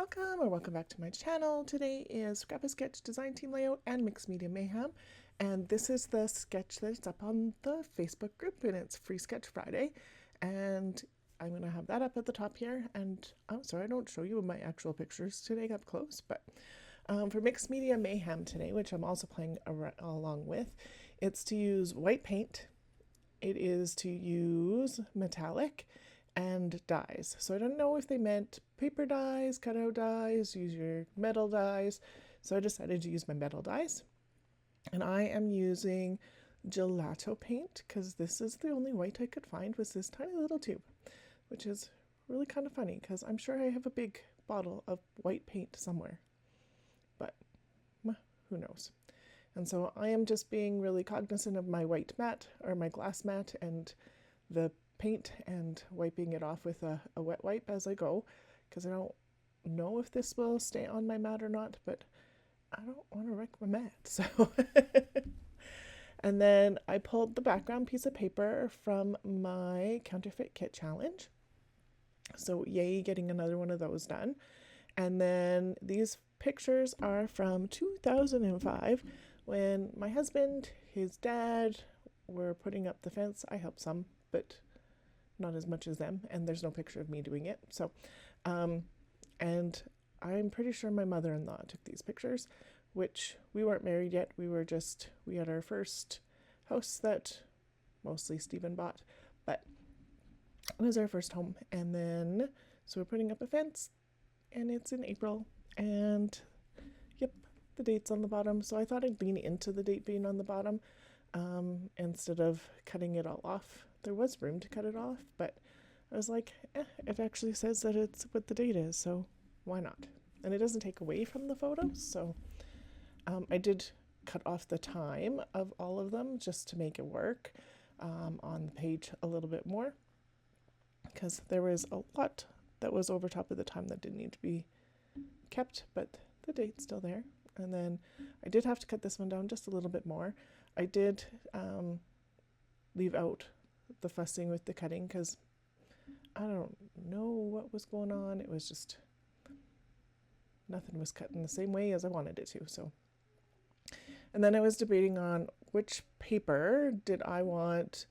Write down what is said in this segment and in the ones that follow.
welcome or welcome back to my channel. Today is Scrap a Sketch Design Team Layout and Mixed Media Mayhem, and this is the sketch that's up on the Facebook group, and it's Free Sketch Friday, and I'm going to have that up at the top here. And I'm sorry I don't show you my actual pictures today up close, but for Mixed Media Mayhem today, which I'm also playing along with, it's to use white paint, it is to use metallic, and dies. So I don't know if they meant paper dies, cutout dies, use your metal dies. So I decided to use my metal dies. And I am using gelato paint because this is the only white I could find, was this tiny little tube, which is really kind of funny because I'm sure I have a big bottle of white paint somewhere, but who knows. And so I am just being really cognizant of my white mat or my glass mat and the paint and wiping it off with a wet wipe as I go, because I don't know if this will stay on my mat or not, but I don't want to wreck my mat. So and then I pulled the background piece of paper from my counterfeit kit challenge, so yay, getting another one of those done. And then these pictures are from 2005 when my husband, his dad were putting up the fence. I helped some, but not as much as them, and there's no picture of me doing it. So and I'm pretty sure my mother-in-law took these pictures, which we weren't married yet. We had our first house that mostly Stephen bought, but it was our first home. And then so we're putting up a fence, and it's in April, and yep, the date's on the bottom. So I thought I'd lean into the date being on the bottom instead of cutting it all off. There was room to cut it off, but I was like, it actually says that it's what the date is, so why not? And it doesn't take away from the photos, so I did cut off the time of all of them just to make it work on the page a little bit more, because there was a lot that was over top of the time that didn't need to be kept, but the date's still there. And then I did have to cut this one down just a little bit more. I did leave out the fussing with the cutting because I don't know what was going on. It was just nothing was cut in the same way as I wanted it to. So, and then I was debating on which paper did I want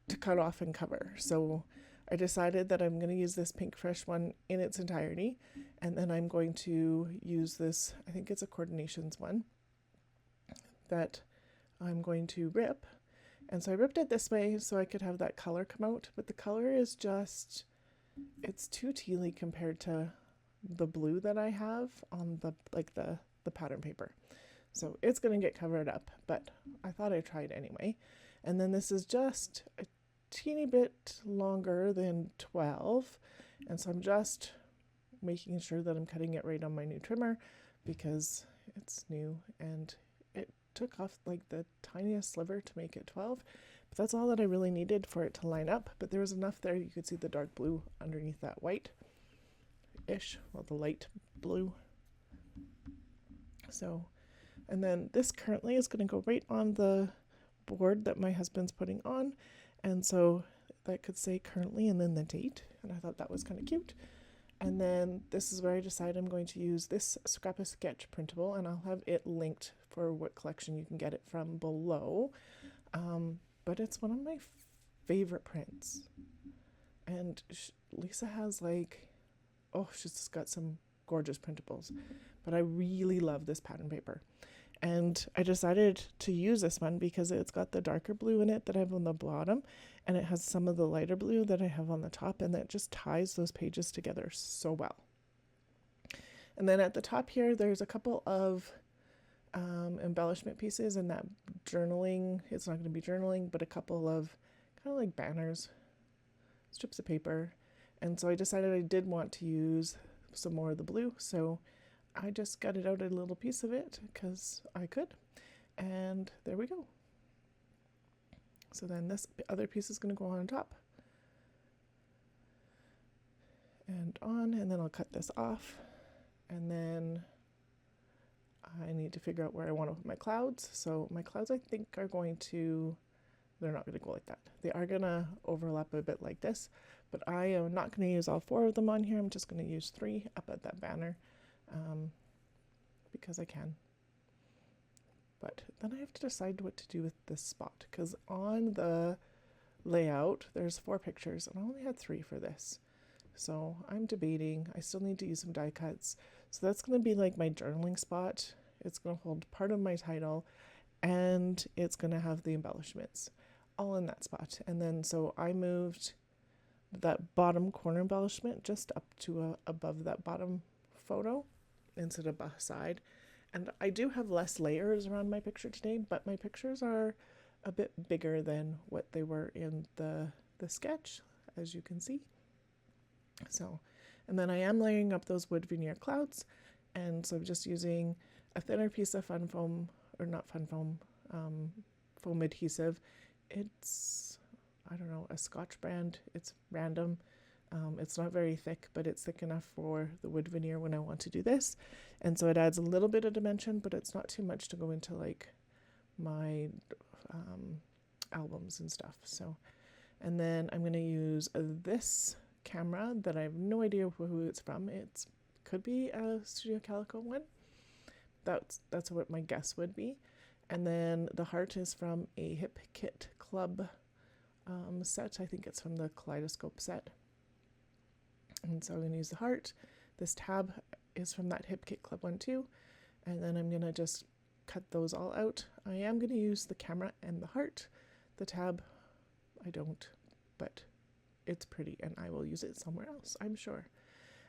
to cut off and cover. So I decided that I'm going to use this Pink Fresh one in its entirety, and then I'm going to use this, I think it's a Coordinations one, that I'm going to rip. And so I ripped it this way so I could have that color come out, but the color is just, it's too tealy compared to the blue that I have on the pattern paper. So it's going to get covered up, but I thought I'd try it anyway. And then this is just a teeny bit longer than 12, and so I'm just making sure that I'm cutting it right on my new trimmer because it's new, and it took off like the tiniest sliver to make it 12, but that's all that I really needed for it to line up. But there was enough there you could see the dark blue underneath that white ish, well, the light blue. So, and then this currently is going to go right on the board that my husband's putting on, and so that could say currently and then the date, and I thought that was kind of cute. And then this is where I decided I'm going to use this Scrap a Sketch printable, and I'll have it linked for what collection you can get it from below. But it's one of my favorite prints, and Lisa has she's just got some gorgeous printables, but I really love this pattern paper. And I decided to use this one because it's got the darker blue in it that I have on the bottom, and it has some of the lighter blue that I have on the top, and that just ties those pages together so well. And then at the top here, there's a couple of embellishment pieces, and that journaling, it's not going to be journaling, but a couple of kind of like banners, strips of paper. And so I decided I did want to use some more of the blue, so I just gutted out a little piece of it because I could, and there we go. So then this other piece is going to go on top and on, and then I'll cut this off, and then I need to figure out where I want to put my clouds. So my clouds, I think, are going to, they're not going to go like that. They are going to overlap a bit like this, But I am not going to use all 4 of them on here. I'm just going to use 3 up at that banner because I can. But then I have to decide what to do with this spot, because on the layout there's 4 pictures and I only had 3 for this. So I'm debating. I still need to use some die cuts. So that's going to be like my journaling spot. It's going to hold part of my title and it's going to have the embellishments all in that spot. And then so I moved that bottom corner embellishment just up to above that bottom photo instead of beside. And I do have less layers around my picture today, but my pictures are a bit bigger than what they were in the sketch, as you can see. So, and then I am layering up those wood veneer clouds, and so I'm just using a thinner piece of fun foam, or not fun foam, foam adhesive. It's, I don't know, a Scotch brand. It's random. It's not very thick, but it's thick enough for the wood veneer when I want to do this. And so it adds a little bit of dimension, but it's not too much to go into like my albums and stuff. So, and then I'm going to use this camera that I have no idea who it's from. It could be a Studio Calico one. That's what my guess would be. And then the heart is from a Hip Kit Club set. I think it's from the Kaleidoscope set. And so I'm going to use the heart. This tab is from that Hip Kit Club one too. And then I'm going to just cut those all out. I am going to use the camera and the heart. The tab, I don't, but it's pretty and I will use it somewhere else, I'm sure.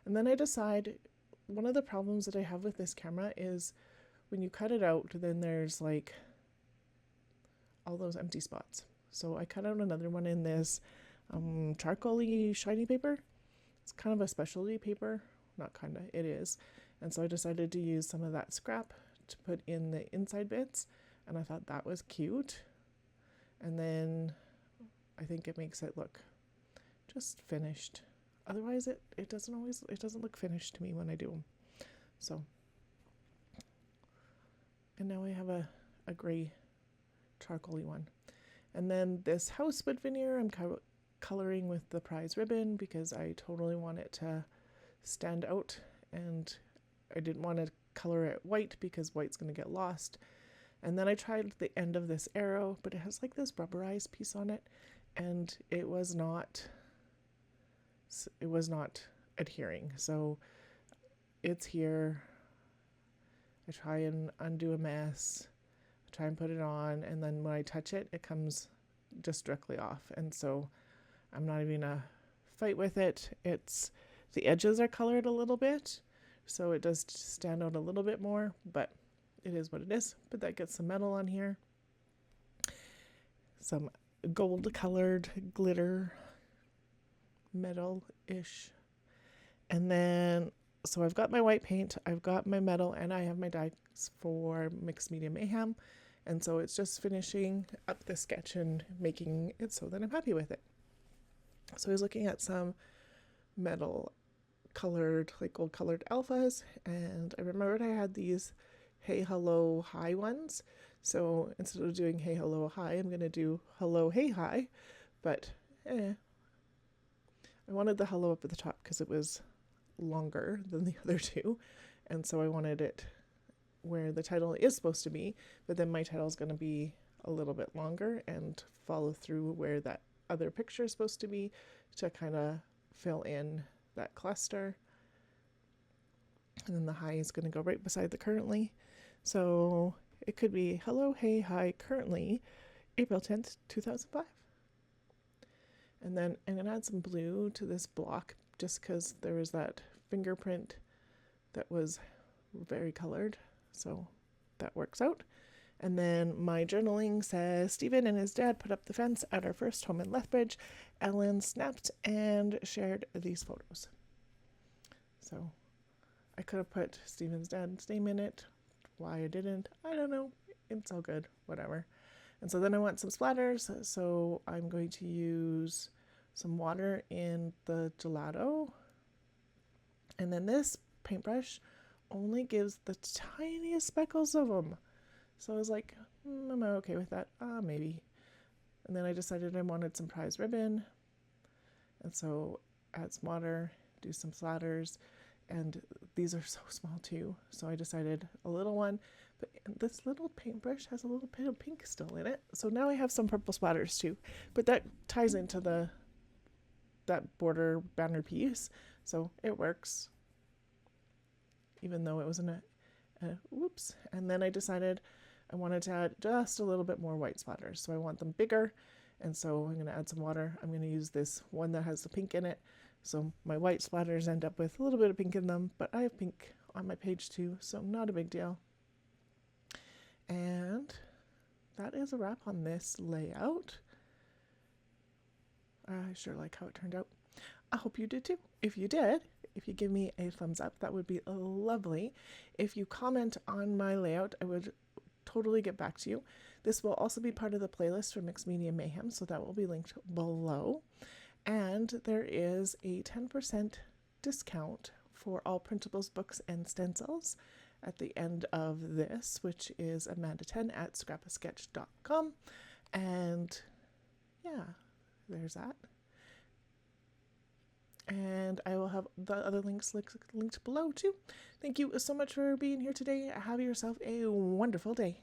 And then I decide, one of the problems that I have with this camera is when you cut it out, then there's like all those empty spots. So I cut out another one in this charcoal-y shiny paper. It's kind of a specialty paper, not kind of, it is. And so I decided to use some of that scrap to put in the inside bits, and I thought that was cute. And then I think it makes it look just finished. Otherwise it doesn't look finished to me when I do them. So, and now I have a gray charcoal-y one. And then this house wood veneer I'm coloring with the prize ribbon because I totally want it to stand out, and I didn't want to color it white because white's going to get lost. And then I tried the end of this arrow, but it has like this rubberized piece on it, and it was not adhering. So it's here. I try and undo a mess, I try and put it on, and then when I touch it, it comes just directly off. And so I'm not even gonna fight with it. It's, the edges are colored a little bit, so it does stand out a little bit more, but it is what it is. But that gets some metal on here, some gold colored glitter, metal-ish. And then, so I've got my white paint, I've got my metal, and I have my dyes for Mixed Media Mayhem. And so it's just finishing up the sketch and making it so that I'm happy with it. So I was looking at some metal colored, like gold colored alphas, and I remembered I had these Hey Hello Hi ones. So instead of doing Hey Hello Hi, I'm going to do Hello Hey Hi, but I wanted the hello up at the top because it was longer than the other two, and so I wanted it where the title is supposed to be, but then my title is going to be a little bit longer and follow through where that other picture is supposed to be to kind of fill in that cluster. And then the hi is going to go right beside the currently. So it could be hello, hey, hi, currently, April 10th, 2005. And then I'm going to add some blue to this block just because there was that fingerprint that was very colored. So that works out. And then my journaling says, Stephen and his dad put up the fence at our first home in Lethbridge. Ellen snapped and shared these photos. So I could have put Stephen's dad's name in it. Why I didn't, I don't know. It's all good, whatever. And so then I want some splatters. So I'm going to use some water in the gelato. And then this paintbrush only gives the tiniest speckles of them. So I was like, am I okay with that? Maybe. And then I decided I wanted some prize ribbon. And so add some water, do some splatters, and these are so small too. So I decided a little one, but this little paintbrush has a little bit of pink still in it. So now I have some purple splatters too, but that ties into that border banner piece. So it works, even though it wasn't a whoops. And then I decided I wanted to add just a little bit more white splatters. So I want them bigger. And so I'm going to add some water. I'm going to use this one that has the pink in it. So my white splatters end up with a little bit of pink in them, but I have pink on my page too, so not a big deal. And that is a wrap on this layout. I sure like how it turned out. I hope you did too. If you did, if you give me a thumbs up, that would be lovely. If you comment on my layout, I would totally get back to you. This will also be part of the playlist for Mixed Media Mayhem, so that will be linked below. And there is a 10% discount for all printables, books, and stencils at the end of this, which is Amanda10 at scrapasketch.com. And yeah, there's that. And I will have the other links linked below too. Thank you so much for being here today. Have yourself a wonderful day.